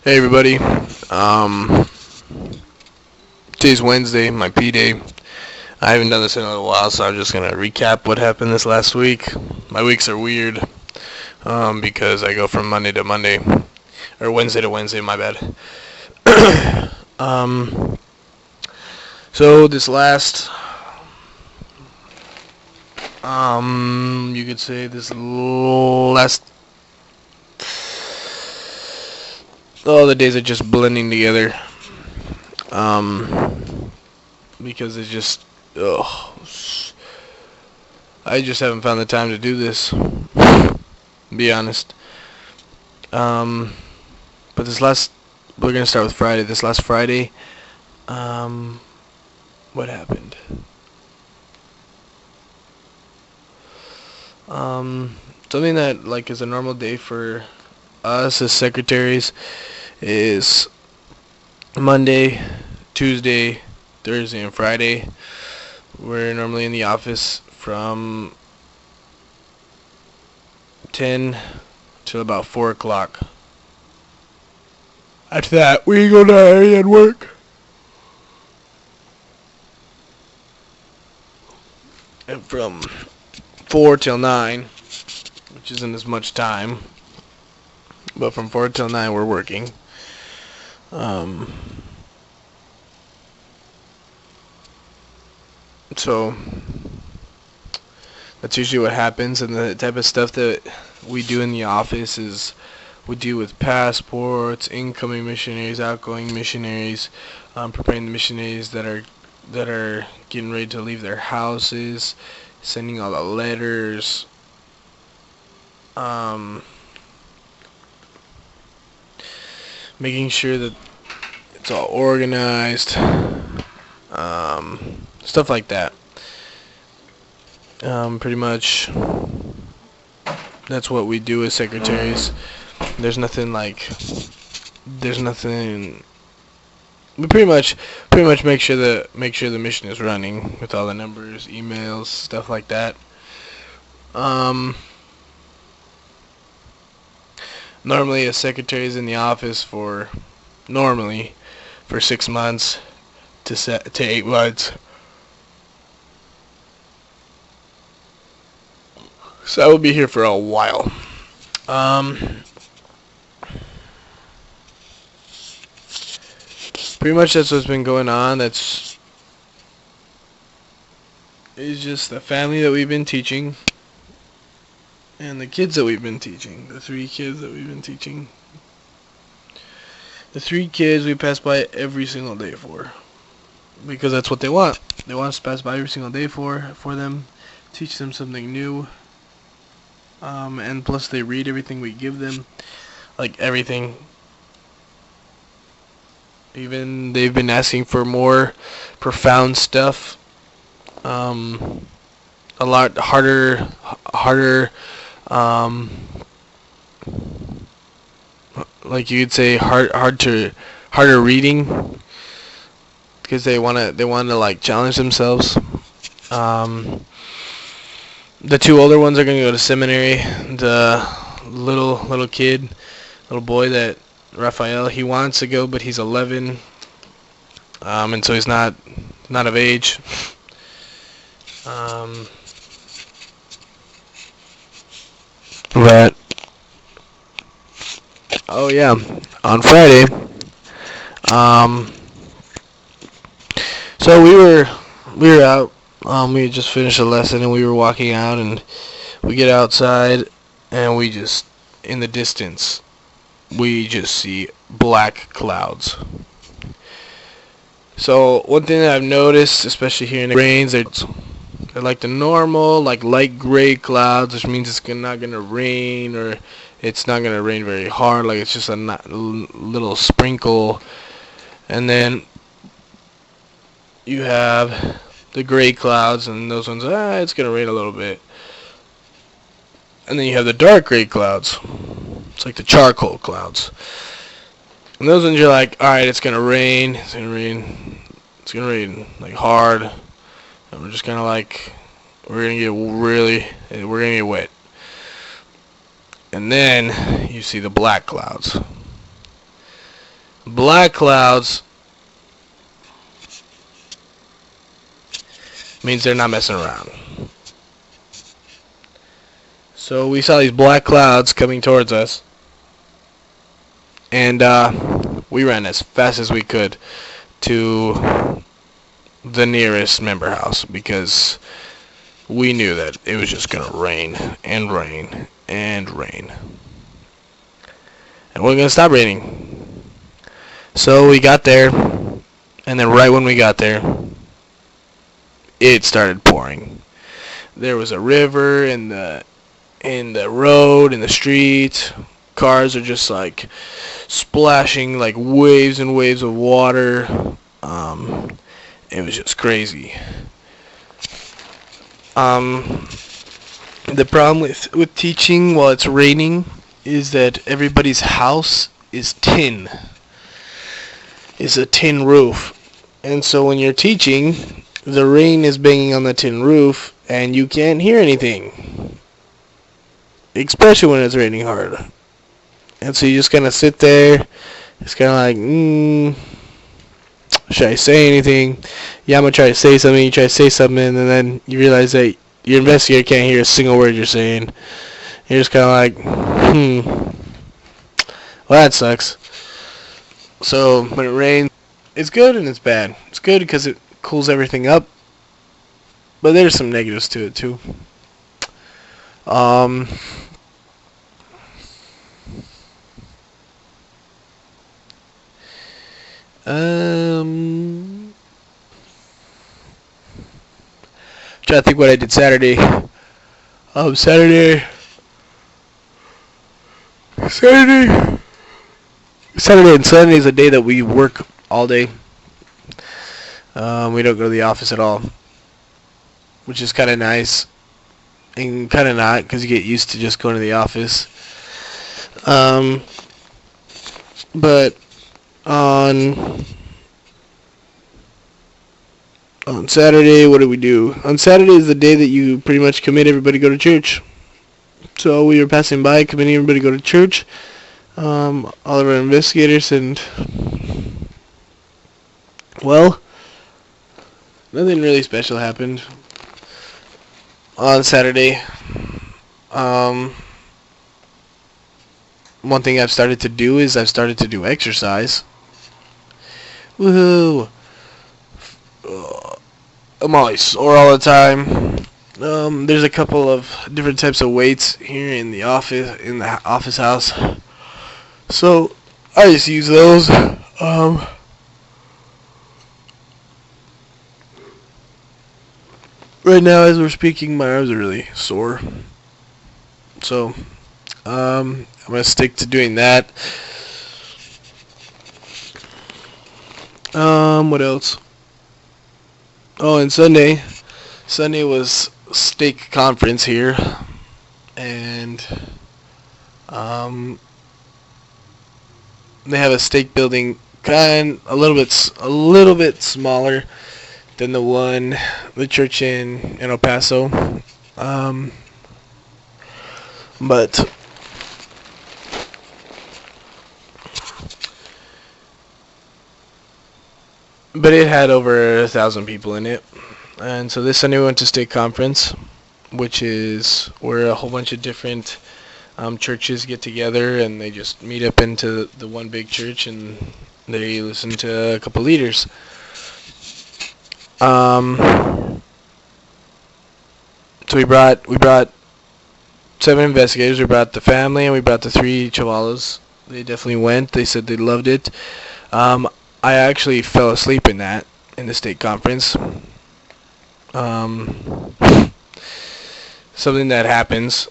Hey everybody. Um, Today's Wednesday, my P day. I haven't done this in a little while, so I'm just gonna recap what happened this last week. My weeks are weird, because I go from Monday to Monday, or Wednesday to Wednesday. My bad. um, so this last, you could say this last, all the days are just blending together. Because it's just, ugh, I just haven't found the time to do this. Be honest. Um, but we're gonna start with Friday. This last Friday, um, what happened? Something that like is a normal day for us as secretaries is Monday, Tuesday, Thursday, and Friday. We're normally in the office from 10 till about 4 o'clock. After that, we go to area and work. And from 4 till 9, which isn't as much time, but from 4 till 9 we're working. So that's usually what happens, and the type of stuff that we do in the office is we deal with passports, incoming missionaries, outgoing missionaries, preparing the missionaries that are getting ready to leave their houses, sending all the letters, making sure that it's all organized, stuff like that. Pretty much that's what we do as secretaries. There's nothing like, there's nothing. We pretty much make sure the mission is running with all the numbers, emails, stuff like that. Normally a secretary is in the office for 6 months to 8 months. So I will be here for a while. Pretty much that's what's been going on. It's just the family that we've been teaching and the kids that we've been teaching. The 3 kids that we've been teaching. The 3 kids we pass by every single day for, because that's what they want. They want us to pass by every single day for them, teach them something new. And plus they read everything we give them, like everything. Even they've been asking for more profound stuff. A lot harder, like you could say, harder reading, because they wanna like challenge themselves. The 2 older ones are gonna go to seminary. The little kid, little boy, that Raphael, he wants to go, but he's 11, and so he's not of age. But oh yeah, on Friday, so we were out. We had just finished a lesson and we were walking out, and we get outside and we just, in the distance, we just see black clouds. So one thing that I've noticed, especially here in the rains, they're like the normal, like light gray clouds, which means it's not gonna rain, or it's not gonna rain very hard. Like it's just a little sprinkle, and then you have the gray clouds, and those ones, it's gonna rain a little bit. And then you have the dark gray clouds. It's like the charcoal clouds. And those ones you're like, alright, it's gonna rain. It's gonna rain like hard. And we're just kind of like, we're gonna get wet. And then you see the black clouds. Black clouds means they're not messing around. So we saw these black clouds coming towards us, and we ran as fast as we could to the nearest member house because we knew that it was just going to rain and rain and rain. And it wasn't going to stop raining. So we got there, and then right when we got there, it started pouring. There was a river in the road, in the street. Cars are just like splashing like waves and waves of water. It was just crazy. The problem with teaching while it's raining is that everybody's house is tin. It's a tin roof. And so when you're teaching, the rain is banging on the tin roof and you can't hear anything. Especially when it's raining hard. And so you just kind of sit there. It's kind of like, should I say anything? Yeah, I'm going to try to say something. You try to say something, and then you realize that your investigator can't hear a single word you're saying. You're just kind of like, well, that sucks. So when it rains, it's good and it's bad. It's good because it cools everything up, but there's some negatives to it too. Trying to think what I did Saturday. Saturday and Sunday is a day that we work all day. We don't go to the office at all, which is kind of nice and kind of not because you get used to just going to the office. But on Saturday, what do we do? On Saturday is the day that you pretty much commit everybody to go to church. So we were passing by, committing everybody to go to church. All of our investigators, and well, nothing really special happened on Saturday. One thing I've started to do is I've started to do exercise. Woohoo! I'm always sore all the time. There's a couple of different types of weights here in the office house. So I just use those. Right now, as we're speaking, my arms are really sore. So I'm gonna stick to doing that. What else? Oh, and Sunday was steak conference here, and they have a steak building a little bit smaller than the church in El Paso, but it had over 1,000 people in it. And so this Sunday we went to State Conference, which is where a whole bunch of different churches get together and they just meet up into the one big church and they listen to a couple leaders. So we brought 7 investigators. We brought the family and we brought the 3 chavalos. They definitely went. They said they loved it. I actually fell asleep in the State Conference. Something that happens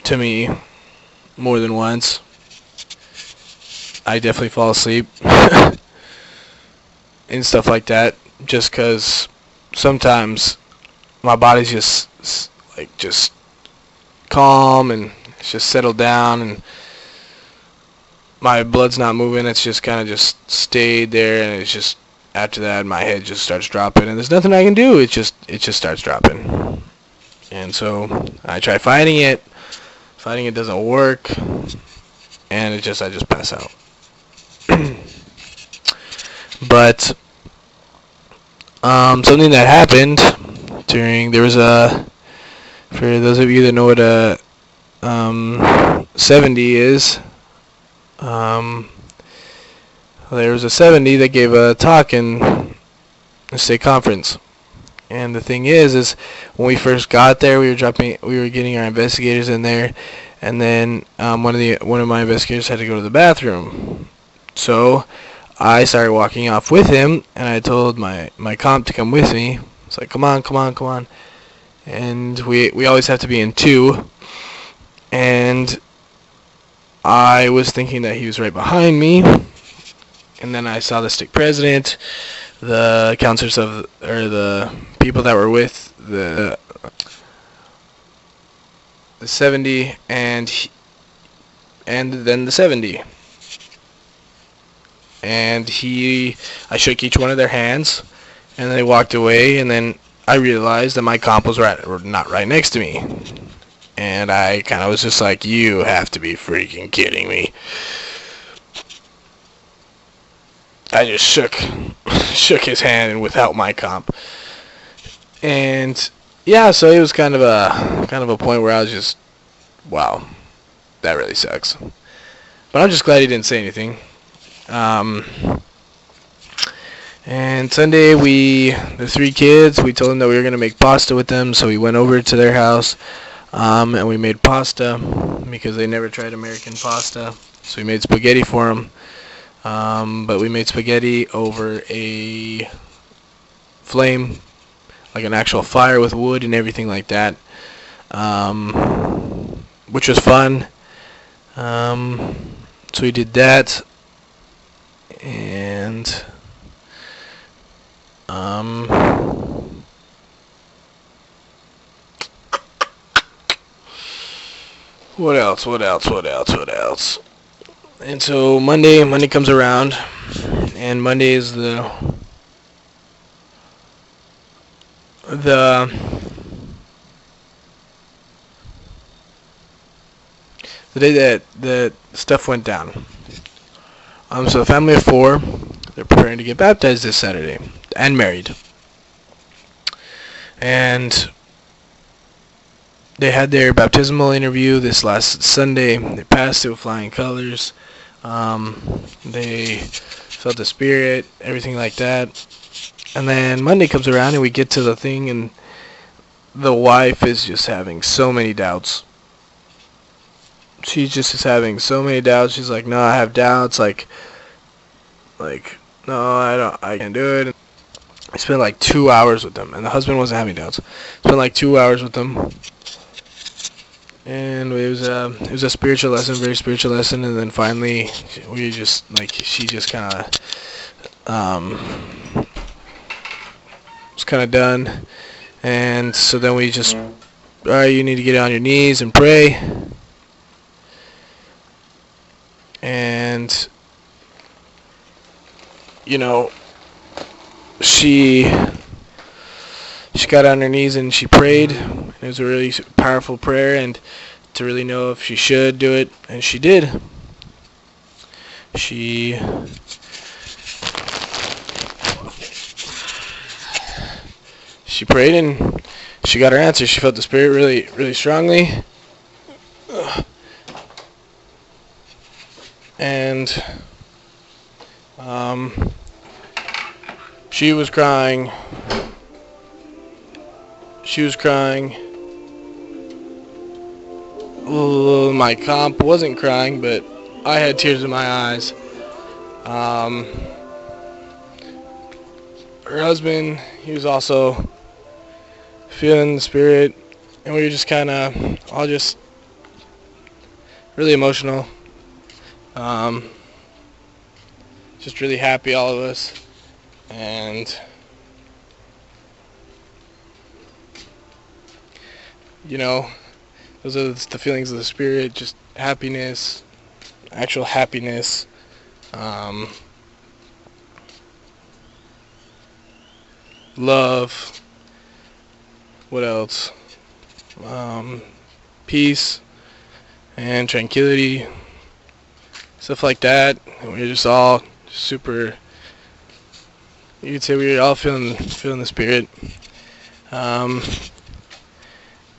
to me more than once. I definitely fall asleep and stuff like that, just because sometimes my body's just calm and it's just settled down and my blood's not moving. It's just kind of just stayed there, and it's just after that my head just starts dropping and there's nothing I can do. It just starts dropping. And so I try fighting it. Fighting it doesn't work, and I just pass out. But something that happened there was for those of you that know what a 70 is, um, there was a 70 that gave a talk in a state conference. And the thing is when we first got there, we were getting our investigators in there, and then one of my investigators had to go to the bathroom. So I started walking off with him, and I told my comp to come with me. It's like, come on. And we always have to be in two. And I was thinking that he was right behind me. And then I saw the stake president, the counselors or the people that were with the 70, and then the 70. And I shook each one of their hands, and they walked away, and then I realized that my comp was not right next to me. And I kind of was just like, you have to be freaking kidding me. I just shook his hand and without my comp. And yeah, so it was kind of a point where I was just, wow, that really sucks. But I'm just glad he didn't say anything. And Sunday, the three kids, we told them that we were going to make pasta with them, so we went over to their house, and we made pasta, because they never tried American pasta, so we made spaghetti for them, but we made spaghetti over a flame, like an actual fire with wood and everything like that, which was fun. So we did that, and what else? And so Monday comes around, and Monday is the day that the stuff went down. So a family of 4, they're preparing to get baptized this Saturday and married. And they had their baptismal interview this last Sunday. They passed it with flying colors. They felt the Spirit, everything like that. And then Monday comes around and we get to the thing, and the wife is just having so many doubts. She just is having so many doubts. She's like, no, I have doubts. Like, no, I can't do it. I spent like 2 hours with them, and the husband wasn't having doubts. Spent like 2 hours with them, and it was a spiritual lesson, very spiritual lesson. And then finally, she just kind of was kind of done, and so then we just, all right, you need to get on your knees and pray. And she got on her knees and she prayed. It was a really powerful prayer, and to really know if she should do it, and she did. She prayed and she got her answer. She felt the Spirit really, really strongly. And she was crying. My comp wasn't crying, but I had tears in my eyes. Her husband, he was also feeling the Spirit, and we were just kind of all just really emotional. Just really happy, all of us. And those are the feelings of the Spirit, just happiness, actual happiness. Love. What else? Peace and tranquility. stuff like that. And we were just all super. You could say we were all feeling the spirit. And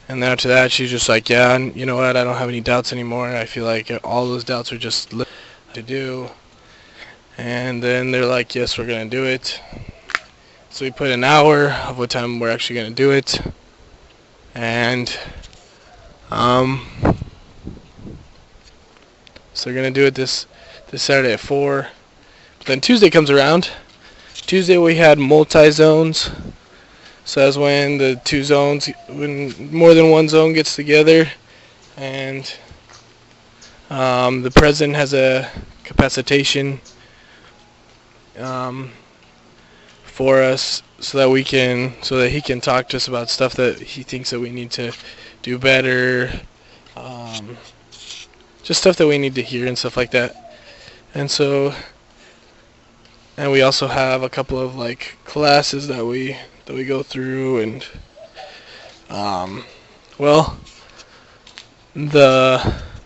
then after that, she's just like, yeah, you know what? I don't have any doubts anymore. I feel like all those doubts are just to do. And then they're like, yes, we're gonna do it. So we put an hour of what time we're actually gonna do it. And so they're gonna do it this Saturday at 4. But then Tuesday comes around. Tuesday we had multi-zones. So that's when the two zones, when more than one zone gets together, and the president has a capacitation for us, so that he can talk to us about stuff that he thinks that we need to do better, just stuff that we need to hear and stuff like that. And we also have a couple of like classes that we go through, and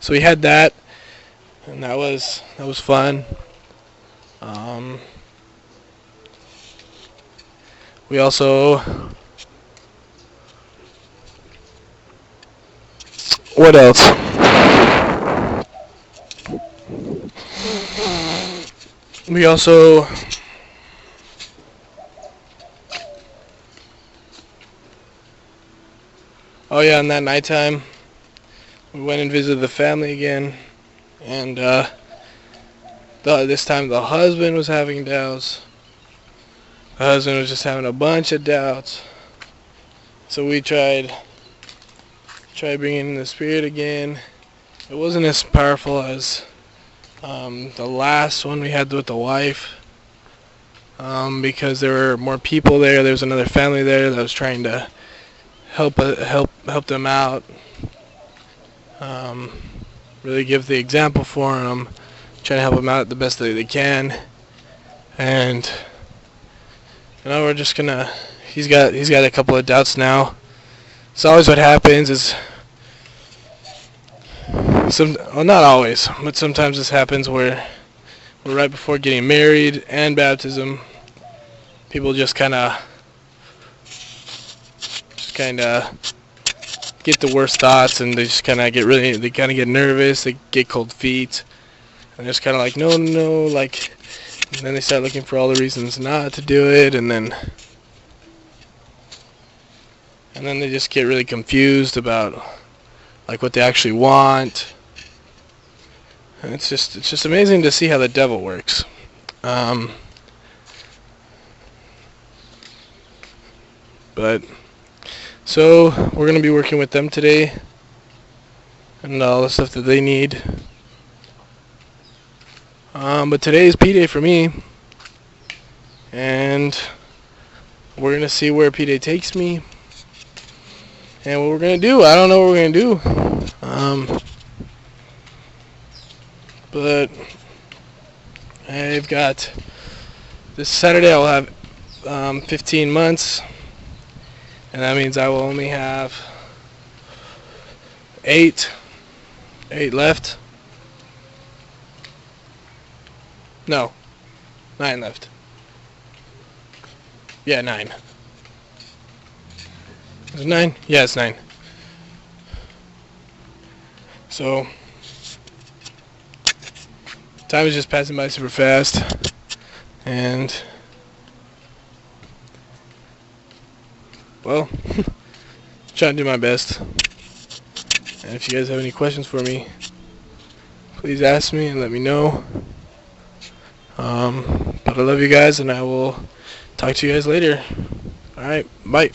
so we had that, and that was fun. We also, what else? We also on that nighttime we went and visited the family again, and this time the husband was having doubts. The husband was just having a bunch of doubts. So we tried bringing in the spirit again. It wasn't as powerful as the last one we had with the wife, because there were more people there. There was another family there that was trying to help them out. Really give the example for them, trying to help them out the best that they can. And we're just gonna. He's got a couple of doubts now. It's always what happens is not always, but sometimes this happens where we're right before getting married and baptism. People just kind of get the worst thoughts, and they just kind of get nervous. They get cold feet, and they're just kind of like, no, like. And then they start looking for all the reasons not to do it, and then they just get really confused about like what they actually want. And it's just amazing to see how the devil works. But so we're gonna be working with them today, and all the stuff that they need. But today is P-Day for me, and we're going to see where P-Day takes me, and what we're going to do. I don't know what we're going to do, but I've got, this Saturday I'll have 15 months, and that means I will only have 8 left. No, 9 left. Yeah, 9. Is it 9? Yeah, it's 9. So, time is just passing by super fast, and well, trying to do my best. And if you guys have any questions for me, please ask me and let me know. But I love you guys, and I will talk to you guys later. Alright, bye.